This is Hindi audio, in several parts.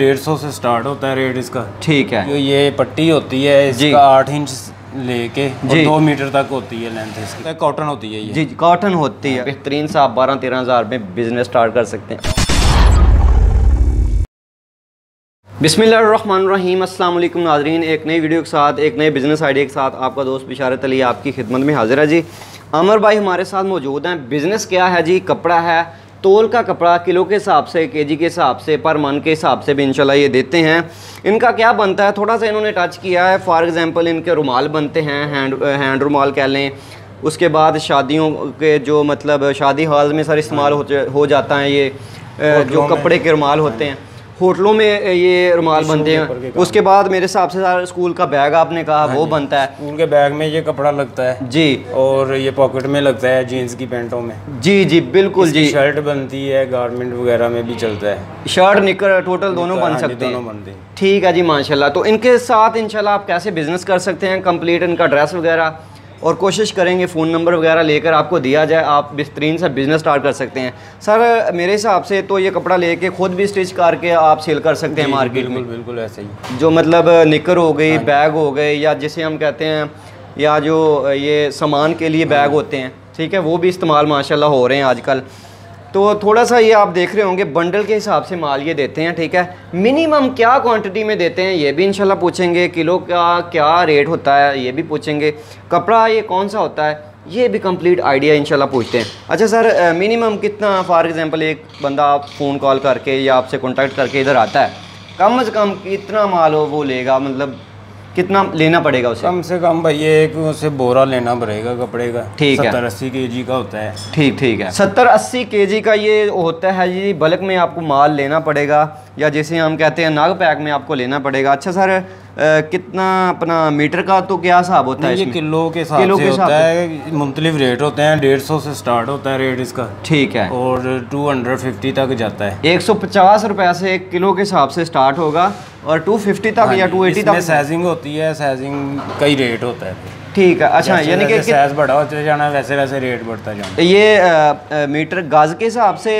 150 से स्टार्ट होता है रेट इसका। ठीक है। जो ये पट्टी होती है इसका 8 इंच लेके और 2 मीटर तक होती है लेंथ इसकी। कॉटन होती है ये। जी कॉटन होती है। बेहतरीन सा आप 12-13 हज़ार में बिजनेस स्टार्ट कर सकते हैं। बिस्मिल्लाहिर्रहमानिर्रहीम। अस्सलाम वालेकुम नाज़रीन, एक नई वीडियो के साथ, एक नए बिज़नेस आइडिया के साथ आपका दोस्त बिशारत अली आपकी खिदमत में हाजिर है जी। आमर भाई हमारे साथ मौजूद हैं। बिज़नेस क्या है जी? कपड़ा है, तोल का कपड़ा, किलो के हिसाब से, केजी के हिसाब से, पर मन के हिसाब से भी इंशाल्लाह ये देते हैं। इनका क्या बनता है थोड़ा सा इन्होंने टच किया है। फॉर एग्ज़ाम्पल इनके रुमाल बनते हैं, हैंड रुमाल कह लें। उसके बाद शादियों के जो मतलब शादी हॉल में सर इस्तेमाल हो जाता है ये जो कपड़े के रुमाल होते हैं, होटलों में ये रुमाल बनते हैं। उसके बाद मेरे हिसाब से सारा स्कूल का बैग आपने कहा वो बनता है। स्कूल के बैग में ये कपड़ा लगता है जी, और ये पॉकेट में लगता है जीन्स की पैंटों में। जी जी बिल्कुल जी। शर्ट बनती है, गारमेंट वगैरह में भी चलता है। शर्ट निकर टोटल दोनों बन सकते हैं। ठीक है जी माशाल्लाह। तो इनके साथ इंशाल्लाह आप कैसे बिजनेस कर सकते हैं, कंप्लीट इनका ड्रेस वगैरह, और कोशिश करेंगे फ़ोन नंबर वगैरह लेकर आपको दिया जाए, आप बेहतरीन सा बिज़नेस स्टार्ट कर सकते हैं। सर मेरे हिसाब से तो ये कपड़ा लेके खुद भी स्टिच करके आप सेल कर सकते हैं मार्केट में। बिल्कुल ऐसे ही। जो मतलब निकर हो गई, बैग हो गए, या जिसे हम कहते हैं, या जो ये सामान के लिए बैग होते हैं, ठीक है, वो भी इस्तेमाल माशाल्लाह हो रहे हैं आजकल। तो थोड़ा सा ये आप देख रहे होंगे बंडल के हिसाब से माल ये देते हैं। ठीक है, मिनिमम क्या क्वांटिटी में देते हैं ये भी इंशाल्लाह पूछेंगे। किलो का क्या रेट होता है ये भी पूछेंगे। कपड़ा ये कौन सा होता है ये भी कंप्लीट आइडिया इंशाल्लाह पूछते हैं। अच्छा सर, मिनिमम कितना, फॉर एग्जांपल एक बंदा आप फ़ोन कॉल करके या आपसे कॉन्टैक्ट करके इधर आता है, कम से कम कितना माल हो वो लेगा, मतलब कितना लेना पड़ेगा उसे? कम से कम भाई एक उसे बोरा लेना पड़ेगा कपड़े का। ठीक है, 70-80 kg का होता है। ठीक है, 70-80 kg का ये होता है जी। बल्क में आपको माल लेना पड़ेगा, या जैसे हम कहते हैं नाग पैक में आपको लेना पड़ेगा। अच्छा सर, कितना अपना मीटर का तो क्या हिसाब होता है? ये किलो के हिसाब से होता है। मुख्तलिफ रेट होते हैं। 150 से स्टार्ट होता है रेट इसका। ठीक है, और 250 तक जाता है। 150 रुपये से 1 किलो के हिसाब से स्टार्ट होगा और 250 तक या 280 तक साइजिंग होती है। साइजिंग का ही रेट होता है। ठीक है। अच्छा, यानी कि साइज बड़ा होता जाना वैसे वैसे रेट बढ़ता जाना। ये मीटर गाज के हिसाब से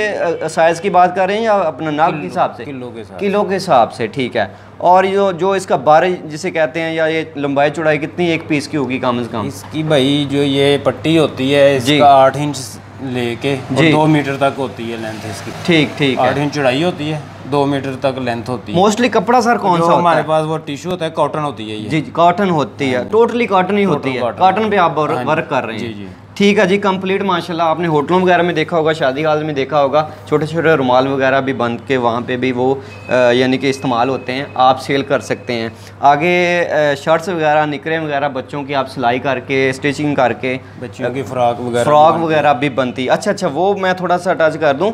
साइज़ की बात कर रहे हैं या अपना नाग के हिसाब से? किलो के हिसाब से। ठीक है। और जो इसका बार जिसे कहते हैं, या ये लंबाई चौड़ाई कितनी एक पीस की होगी कम से कम? इसकी भाई जो ये पट्टी होती है इसका 8 इंच लेके और 2 मीटर तक होती है लेंथ इसकी। ठीक 8 इंच चौड़ाई होती है, 2 मीटर तक लेंथ होती है। मोस्टली कपड़ा सर कौन सा होता है? हमारे पास वो टिश्यू होता है, कॉटन होती है ये। जी कॉटन होती है, टोटली कॉटन ही होती है। कॉटन पे आप वर्क कर रहे हैं। जी। ठीक है जी, कंप्लीट माशाल्लाह। आपने होटलों वगैरह में देखा होगा, शादी हाल में देखा होगा, छोटे छोटे रुमाल वगैरह भी बन के वहाँ पे भी वो यानी कि इस्तेमाल होते हैं, आप सेल कर सकते हैं। आगे शर्ट्स वगैरह, निकरें वगैरह बच्चों की आप सिलाई करके, स्टिचिंग करके, बच्चों की फ्रॉक वगैरह भी बनती। अच्छा, वो मैं थोड़ा सा टच कर दूँ,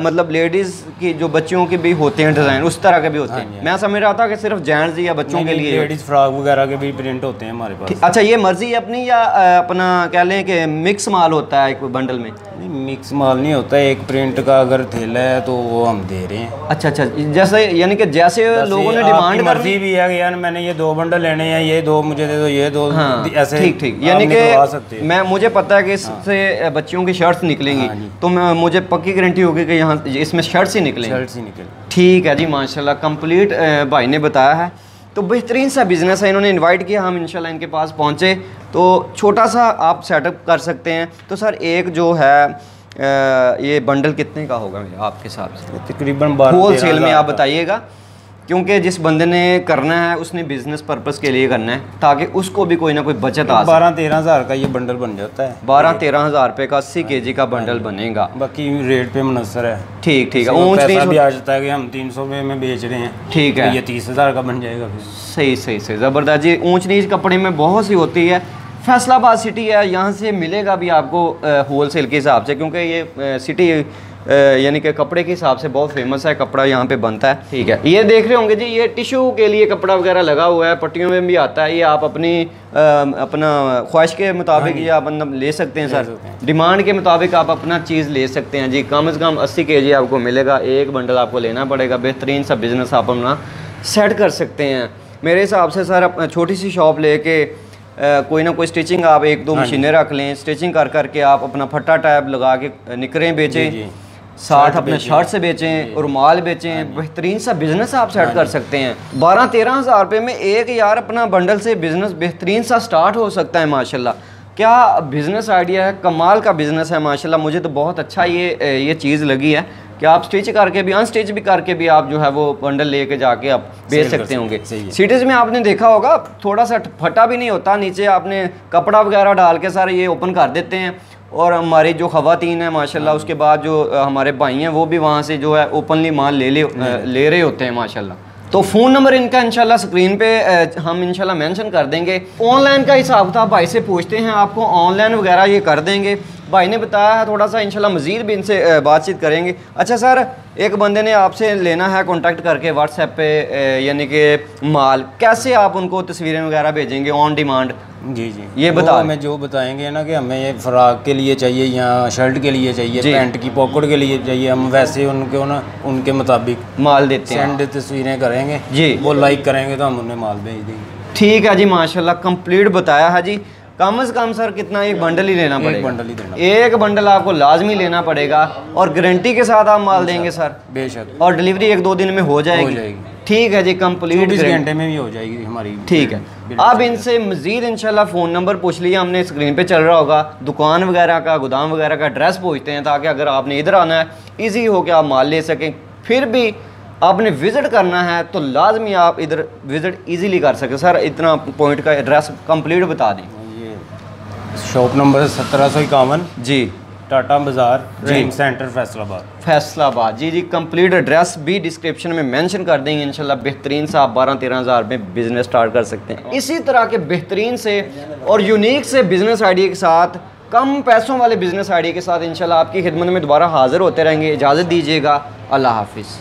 मतलब लेडीज़ की जो बच्चों के भी होते हैं डिज़ाइन, उस तरह के भी होते हैं। मैं समझ रहा था कि सिर्फ जेंट्स या बच्चों के लिए लेडीज़ फ्रॉक वगैरह के भी प्रिंट होते हैं हमारे पास। अच्छा, ये मर्जी है अपनी या अपना कह लें कि मिक्स माल होता है एक बंडल में? मिक्स माल नहीं होता है। एक प्रिंट का अगर थैला है तो वो हम दे रहे हैं। अच्छा, जैसे यानी कि जैसे लोगों ने डिमांड मर्जी भी है कि यार मैंने ये 2 बंडल लेने हैं, ये 2 मुझे दे दो, ये 2। हाँ, ऐसे ठीक यानी कि मुझे पता है कि इससे बच्चियों की शर्ट्स निकलेंगी। तो मुझे पक्की गारंटी होगी कि यहाँ इसमें शर्ट्स ही निकलेंगी। ठीक है जी माशाल्लाह, कंप्लीट भाई ने बताया है। तो बेहतरीन सा बिज़नेस है, इन्होंने इनवाइट किया, हम इंशाल्लाह इनके पास पहुँचे तो छोटा सा आप सेटअप कर सकते हैं। तो सर एक जो है ये बंडल कितने का होगा आपके हिसाब से? तकरीबन होल सेल में आप बताइएगा, क्योंकि जिस बंदे ने करना है उसने बिजनेस पर्पस के लिए करना है, ताकि उसको भी कोई ना कोई बचत आ। 12-13 हज़ार का ये बंडल बन जाता है। 12-13 हज़ार रुपये का 80 kg का बंडल बनेगा। बाकी रेट पे मुनसर है। ठीक है। ऊंच नीच भी आ जाता है कि हम 300 रुपये में बेच रहे हैं। ठीक है, ये 30 हज़ार का बन जाएगा फिर। सही ज़बरदस्त जी। ऊंच नीच कपड़े में बहुत सी होती है। फैसलाबाद सिटी है, यहाँ से मिलेगा भी आपको होल सेल के हिसाब से, क्योंकि ये सिटी यानी कि कपड़े के हिसाब से बहुत फेमस है, कपड़ा यहाँ पे बनता है। ठीक है, ये देख रहे होंगे जी, ये टिश्यू के लिए कपड़ा वगैरह लगा हुआ है, पट्टियों में भी आता है। ये आप अपनी अपना ख्वाहिश के मुताबिक ये आप ले सकते हैं सर, डिमांड के मुताबिक आप अपना चीज़ ले सकते हैं जी। कम से कम 80 kg आपको मिलेगा, एक बंडल आपको लेना पड़ेगा। बेहतरीन सा बिज़नेस आप अपना सेट कर सकते हैं मेरे हिसाब से सर। छोटी सी शॉप लेके कोई ना कोई स्टिचिंग आप 1-2 मशीनें रख लें, स्टिचिंग कर करके आप अपना फट्टा टैब लगा के निकरें बेचें। साथ अपने शर्ट से बेचें, रुमाल बेचें, बेहतरीन सा बिजनेस आप सेट कर सकते हैं। 12-13 हज़ार रुपये में एक यार अपना बंडल से बिजनेस बेहतरीन सा स्टार्ट हो सकता है माशाल्लाह। क्या बिजनेस आइडिया है, कमाल का बिजनेस है माशाल्लाह। मुझे तो बहुत अच्छा ये चीज़ लगी है कि आप स्टिच करके भी, अनस्टिच भी करके भी आप जो है वो बंडल लेके जाके आप बेच सकते होंगे। सिटीज़ में आपने देखा होगा थोड़ा सा फटा भी नहीं होता, नीचे आपने कपड़ा वगैरह डाल के सारे ये ओपन कर देते हैं, और हमारी जो ख़वातीन है माशाल्लाह, उसके बाद जो हमारे भाई हैं वो भी वहाँ से जो है ओपनली माल ले रहे होते हैं माशाल्लाह। तो फ़ोन नंबर इनका इंशाल्लाह स्क्रीन पे हम इंशाल्लाह मेंशन कर देंगे। ऑनलाइन का हिसाब था, भाई से पूछते हैं, आपको ऑनलाइन वगैरह ये कर देंगे। भाई ने बताया है थोड़ा सा, इंशाल्लाह मज़ीद भी इनसे बातचीत करेंगे। अच्छा सर, एक बंदे ने आपसे लेना है कॉन्टैक्ट करके व्हाट्सएप पे, यानी कि माल, कैसे आप उनको तस्वीरें वगैरह भेजेंगे ऑन डिमांड? जी जी, ये बता हमें जो बताएंगे ना कि हमें ये फ्रॉक के लिए चाहिए या शर्ट के लिए चाहिए, पैंट की पॉकेट के लिए चाहिए, हम वैसे उनको ना उनके मुताबिक माल देते हैं, सेंड तस्वीरें करेंगे जी। वो लाइक करेंगे तो हम उन्हें माल भेज देंगे। ठीक है जी, माशाल्लाह कंप्लीट बताया है जी। कम से कम सर कितना, एक बंडल ही लेना पड़ेगा? एक बंडल ही देना, एक बंडल आपको लाजमी लेना पड़ेगा, और गारंटी के साथ आप माल देंगे सर? बेशक। और डिलीवरी 1-2 दिन में हो जाएगी? ठीक है जी, कंप्लीट 24 घंटे में भी हो जाएगी हमारी। ठीक है, अब इनसे मज़ीद इंशाल्लाह फ़ोन नंबर पूछ लिया हमने, स्क्रीन पे चल रहा होगा, दुकान वगैरह का, गोदाम वगैरह का एड्रेस पूछते हैं, ताकि अगर आपने इधर आना है ईजी हो के आप माल ले सकें। फिर भी आपने विज़िट करना है तो लाजमी आप इधर विज़िट ईजीली कर सकें। सर इतना पॉइंट का एड्रेस कंप्लीट बता दें। ये शॉप नंबर 1751 जी, टाटा बाज़ार, ड्रीम सेंटर, फैसलाबाद। जी जी, कंप्लीट एड्रेस भी डिस्क्रिप्शन में मेंशन कर देंगे इंशाल्लाह। बेहतरीन सा आप 12-13 हज़ार में बिजनेस स्टार्ट कर सकते हैं। इसी तरह के बेहतरीन से और यूनिक से बिजनेस आइडिया के साथ, कम पैसों वाले बिजनेस आइडिया के साथ इंशाल्लाह आपकी खिदमत में दोबारा हाजिर होते रहेंगे। इजाज़त दीजिएगा, अल्लाह हाफिज़।